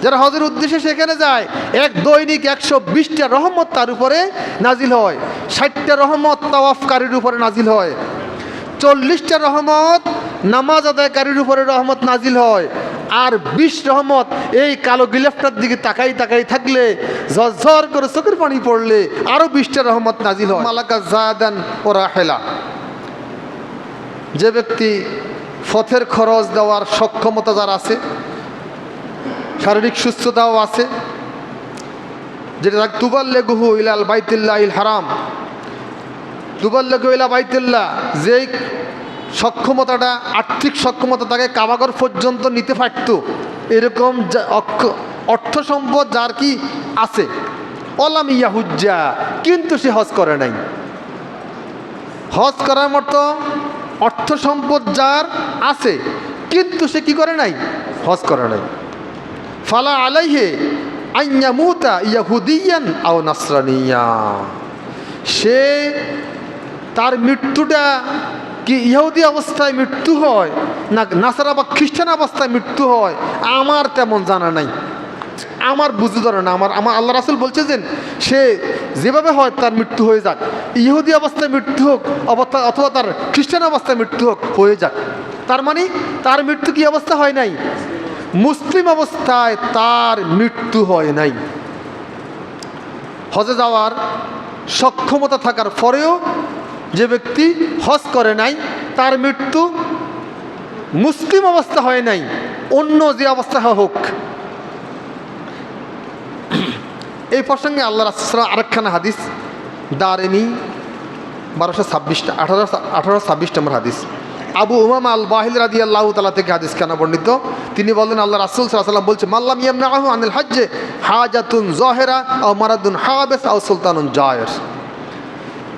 যারা হজের উদ্দেশ্যে সেখানে যায়, এক দৈনিক 120টা রহমত তার উপরে নাজিল হয়, 60টা রহমত তাওয়াফকারীর উপরে নাজিল হয়, 40টা রহমত নামাজ আদায়কারীর উপরে রহমত নাজিল হয়, আর 20 রহমত এই কালো গিলাফটার দিকে তাকাই তাকাই থাকলে, ঝরঝর করে চোখের পানি পড়লে আরো 20টা রহমত নাজিল হয়। মালাকা জাদান ও রাহেলা, যে ব্যক্তি পথের খরচ দেওয়ার সক্ষমতা যার আছে, শারীরিক সুস্থতাও আছে, যেটা তুবাল্লেগুহু ইলাল বাইতুল্লাহিল হারাম, তুবাল্লেগু ইলা বাইতুল্লাহ, যেই সক্ষমতাটা, আর্থিক সক্ষমতা তাকে কাবাগর পর্যন্ত নিতে পারত, এরকম অর্থ সম্পদ যার কি আছে, অলাম ইয়াহুজ্জা, কিন্তু সে হজ করে নাই। হজ করার মতো অর্থ সম্পদ যার আছে, কিন্তু সে কি করে নাই, হজ করে নাই। ফালা আলাইহে আইয়ামুতা ইয়াহুদিয়ান আও নাসরানিয়া, সে তার মৃত্যুটা কি ইহুদি অবস্থায় মৃত্যু হয় না নাসারা বা খ্রিস্টান অবস্থায় মৃত্যু হয় আমার তেমন জানা নাই, আমার বুঝতে ধরে না। আমার আল্লাহ রাসূল বলছেন সে যেভাবে হয় তার মৃত্যু হয়ে যাক, ইহুদি অবস্থায় মৃত্যু হোক অথবা তার খ্রিস্টান অবস্থায় মৃত্যু হোক, হয়ে যাক। তার মানে তার মৃত্যু কি অবস্থা হয় নাই, মুসলিম অবস্থায় তার মৃত্যু হয় নাই। হজে যাওয়ার সক্ষমতা থাকার পরেও যে ব্যক্তি হজ করে নাই, তার মৃত্যু মুসলিম অবস্থা হয় নাই, অন্য যে অবস্থা হোক। এই প্রসঙ্গে আল্লাহ রাসূল আরেকখানা হাদিস, দারেমি 1826 নম্বর হাদিস, আবু উমামা আল বাহিল রাদিয়াল্লাহু তাআলা থেকে হাদিস খানা বর্ণিত। তিনি বলেন আল্লাহ রাসূল সাল্লাল্লাহু আলাইহি ওয়াসাল্লাম বলছে, মাল্লাম ইয়ামনাহু আনিল হজ্জে হাজাতুন যাহিরা আও মারাদুন হাবিস আও সুলতানুন জায়ের,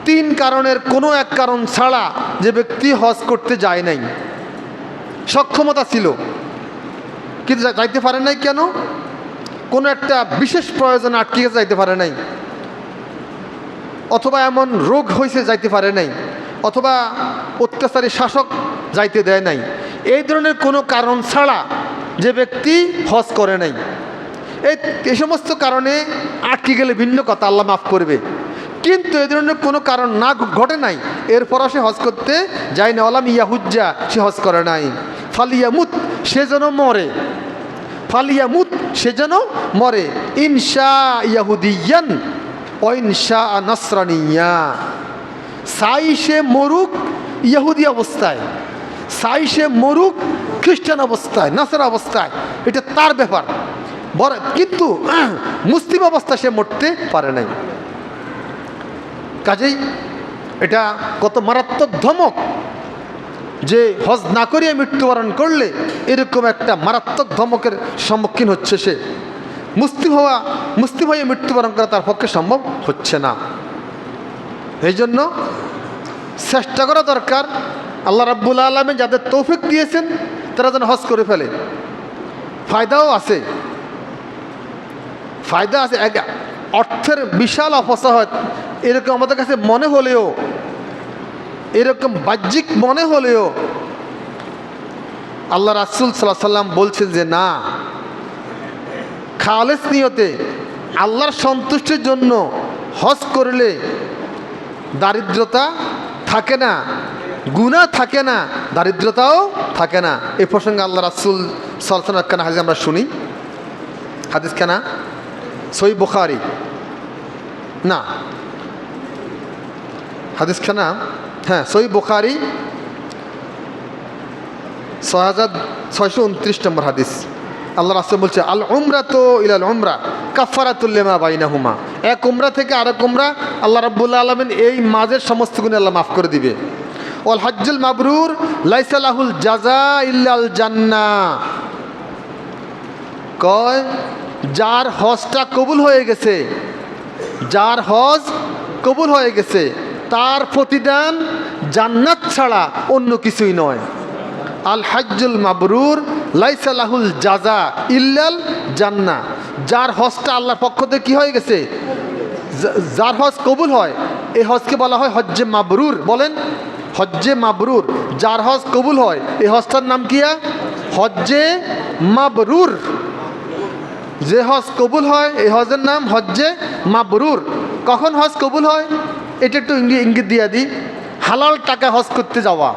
3 কারণের কোনো এক কারণ ছাড়া যে ব্যক্তি হজ করতে যায় নাই, সক্ষমতা ছিল কিন্তু যাইতে পারে নাই, কেন? কোনো একটা বিশেষ প্রয়োজনে আটকে গেছে, যাইতে পারে নাই, অথবা এমন রোগ হয়েছে যাইতে পারে নাই, অথবা অত্যাচারী শাসক যাইতে দেয় নাই, এই ধরনের কোনো কারণ ছাড়া যে ব্যক্তি হজ করে নাই, এই সমস্ত কারণে আটকে গেলে ভিন্ন কথা, আল্লাহ মাফ করবে। কিন্তু এই ধরনের কোনো কারণ না ঘটে নাই, এরপরও সে হজ করতে যায় না, ওলাম ইয়াহুজ্জা, সে হজ করে নাই। ফালিয়ামুত, সে যেন মরে, ফালিয়ামুত, সে যেন মরে, ইনশা ইয়াহুদিয়ান ও ইনশা নাসরানিয়া, চাই সে মরুক ইহুদি অবস্থায়, চাই সে মরুক খ্রিস্টান অবস্থায়, নাসারা অবস্থায়, এটা তার ব্যাপার, কিন্তু মুসলিম অবস্থায় সে মরতে পারে নাই। কাজেই এটা কত মারাত্মক ধমক যে হজ না করিয়ে মৃত্যুবরণ করলে এরকম একটা মারাত্মক ধমকের সম্মুখীন হচ্ছে সে। মুসলিম হয়ে মৃত্যুবরণ করা তার পক্ষে সম্ভব হচ্ছে না। এই জন্য চেষ্টা করা দরকার, আল্লাহ রাব্বুল আলামিন যাদের তৌফিক দিয়েছেন তারা যেন হজ করে ফেলে। ফায়দাও আছে, ফায়দা আছে, অর্থের বিশাল অপচয় এরকম আমাদের কাছে মনে হলেও, এরকম বাহ্যিক মনে হলেও আল্লাহ রাসূল সাল্লাল্লাহু আলাইহি সাল্লাম বলছেন যে না, খালেস নিয়তে আল্লাহর সন্তুষ্টির জন্য হজ করলে দারিদ্রতা থাকে না, গুনাহ থাকে না, দারিদ্রতাও থাকে না। এই প্রসঙ্গে আল্লাহ রাসূল সাল্লাল্লাহু আলাইহি ওয়াসাল্লাম হাদিস আমরা শুনি, হাদিস খানা সহিহ বুখারী না, হাদিস খানা হ্যাঁ সহিহ বুখারী 6629 নম্বর হাদিস। আল্লাহ রাসূল বলছে, আল উমরাতু ইলাল উমরা কাফারাতুল লিমা বাইনাহুমা, এক উমরা থেকে আরেক উমরা আল্লাহ রাব্বুল আলামিন এই মাঝের সমস্ত গুনাহ আল্লাহ মাফ করে দিবে। ওয়াল হজ্জুল মাবরুর লাইসা লাহুল জাযা ইল্লাল জান্নাহ, কয় যার হজটা কবুল হয়ে গেছে, যার হজ কবুল হয়ে গেছে তার প্রতিদান জান্নাত ছাড়া অন্য কিছুই নয়। আল হজ্জুল মাবরুর লাইসা লাহুল জাযা ইল্লাল জান্নাহ, যার হজটা আল্লাহর পক্ষ থেকে কি হয়ে গেছে, যার হজ কবুল হয়, এই হজকে বলা হয় হজ্জে মাবরুর। বলেন হজ্জে মাবরুর, যার হজ কবুল হয় এই হজটার নাম কি? হজ্জে মাবরুর। যে হজ কবুল হয় এই হজের নাম হজ্জে মাবরুর। কখন হজ কবুল হয় এটা একটু ইঙ্গিত দিয়ে দিই। হালাল টাকা হজ করতে যাওয়া,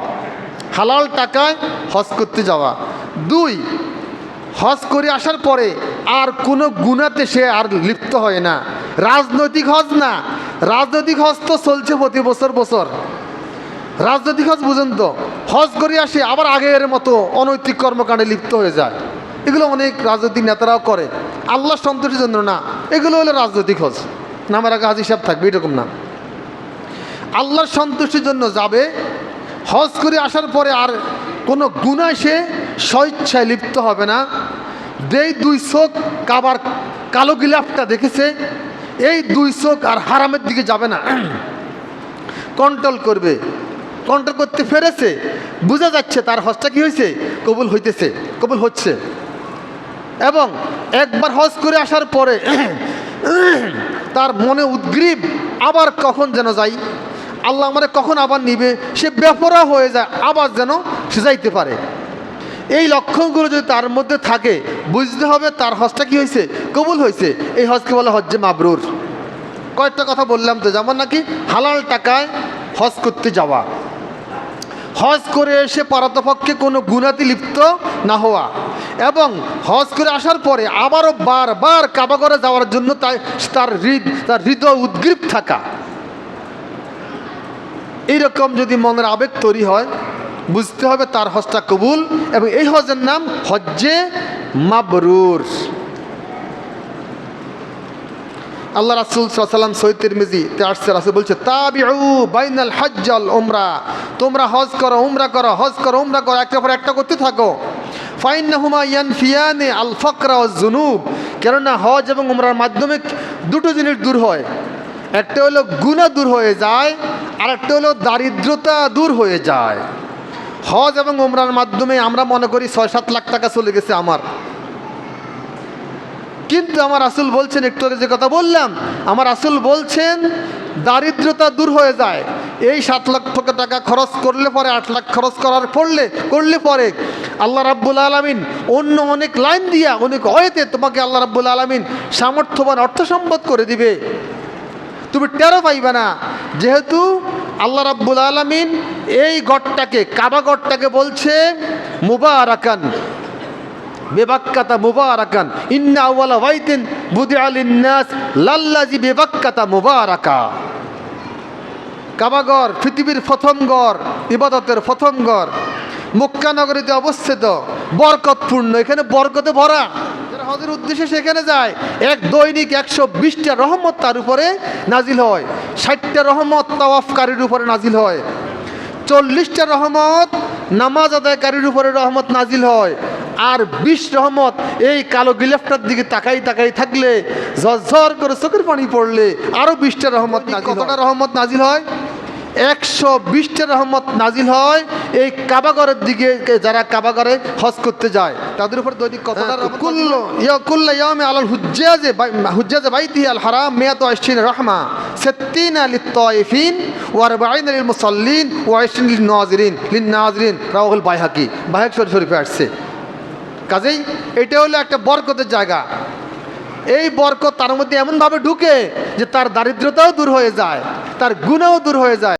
হালাল টাকায় হজ করতে যাওয়া। 2, হজ করে আসার পরে আর কোনো গুনাতে সে আর লিপ্ত হয় না। রাজনৈতিক হজ না, রাজনৈতিক হজ তো চলছে প্রতি বছর বছর। রাজনৈতিক হজ বুঝেন তো, হজ করে আসে আবার আগের মতো অনৈতিক কর্মকাণ্ডে লিপ্ত হয়ে যায়। এগুলো অনেক রাজনৈতিক নেতারাও করে, আল্লাহ সন্তুষ্টির জন্য না। এগুলো হলো রাজনৈতিক হজ, নামের আগে হাজি সাহেব থাকবে এরকম না। আল্লাহর সন্তুষ্টির জন্য যাবে, হজ করে আসার পরে আর কোনো গুনায় সে স্বইচ্ছায় লিপ্ত হবে না। যেই 2 চোখ কাবার কালো গিলাফটা দেখেছে, এই 2 চোখ আর হারামের দিকে যাবে না, কন্ট্রোল করবে। কন্ট্রোল করতে পেরেছে, বোঝা যাচ্ছে তার হজটা কি হয়েছে, কবুল হইতেছে, কবুল হচ্ছে। এবং একবার হজ করে আসার পরে তার মনে উদ্গ্রীব, আবার কখন যেন যাই, আল্লাহ আমারে কখন আবার নিবে, সে বেপরোয়া হয়ে যায়, আবার যেন সে যাইতে পারে। এই লক্ষণগুলো যদি তার মধ্যে থাকে, বুঝতে হবে তার হজটা কি হয়েছে, কবুল হয়েছে। এই হজকে বলে হজ্জে মাবরুর। কয়েকটা কথা বললাম তো, যেমন নাকি হালাল টাকায় হজ করতে যাওয়া, হজ করে এসে পারতপক্ষে কোনো গুনাতে লিপ্ত না হওয়া, এবং হজ করে আসার পরে আবারও বারবার কাবাঘরে যাওয়ার জন্য তার হৃদয় উদ্গ্রীব থাকা। এইরকম যদি মনের আবেগ তৈরি হয়, বুঝতে হবে তার হজটা কবুল, এবং এই হজের নাম হজ্জে মাবরুর। আল্লাহ রাসূল সাল্লাল্লাহু আলাইহি ওয়াসাল্লাম সহিহ তিরমিজিতে আসছে, রাসূল বলছে তাবিউ বাইনাল হজ্জ ওয়াল উমরা, তোমরা হজ করো উমরা করো, হজ করো উমরা করো, একটা পর একটা করতে থাকো। ফাইন্নাহুমা ইয়ানফিয়ানি আল ফাকরা ওয়াজ যুনুব, কেননা হজ এবং উমরার মাধ্যমে 2টো জিনিস দূর হয়। একটা হলো গুনাহ দূর হয়ে যায়, আর একটা হলো দারিদ্রতা দূর হয়ে যায়। হজ এবং উমরার মাধ্যমে আমরা মনে করি 6-7 লাখ টাকা চলে গেছে আমার, কিন্তু আমার রাসূল বলছেন, একটু আগে যে কথা বললাম, আমার রাসূল বলছেন দারিদ্রতা দূর হয়ে যায়। এই 7 লক্ষ টাকা খরচ করলে পরে 8 লাখ খরচ করলে পরে আল্লাহ রাব্বুল আলামিন অন্য অনেক লাইন দিয়া, অনেক ওয়েতে তোমাকে আল্লাহ রাব্বুল আলামিন সামর্থ্যবান অর্থ সম্পদ করে দিবে, তুমি টেরও পাইবে না। যেহেতু আল্লাহ রাব্বুল আলামিন এই গড়টাকে, কাবা গড়টাকে বলছে মুবারাকান, বেবাক্কাতা মুবারাকান, ইন্না আউয়ালা বাইতিন বুদিআ লিন-নাস লাল্লাযী বিবাক্কাতা মুবারাকা। কাবাঘর পৃথিবীর প্রথম ঘর, ইবাদতের প্রথম ঘর, মক্কা নগরীতে অবস্থিত, বরকতপূর্ণ, এখানে বরকতে ভরা। যারা হজের উদ্দেশ্যে সেখানে যায়, এক দৈনিক 120টা রহমত তার উপরে নাজিল হয়, 60টা রহমত তাওয়াফকারীর উপরে নাজিল হয়, 40টা রহমত নামাজ আদায়কারীর উপরে রহমত নাজিল হয়, আর 20 রহমত এই কালো গিলাফটার দিকে তাকাই থাকলে, ঝরঝর করে চোখের পানি পড়লে আরও 20টা রহমত নাজিল। কতটা রহমত নাজিল হয়? 120টা রহমত নাজিল হয় এই কাবাঘরের দিকে। যারা কাবাঘরে হজ করতে যায় তাদের উপর দৈনিক কতটা কুল্লু ইয়াউমি আলাল হুজ্জাজে বাইতিহি আল হারাম 120 রাহমা 60 লিত-তায়িফিন ওয়া 40 লিল মুসাল্লিন ওয়া 20 লিন-নাযিরিন রাওয়াহুল বাইহাকি শরীফে আসছে। কাজেই এটা হলো একটা বরকতের জায়গা। এই বরকত তার মধ্যে এমনভাবে ঢুকে যে তার দারিদ্রতাও দূর হয়ে যায়, তার গুনাহও দূর হয়ে যায়।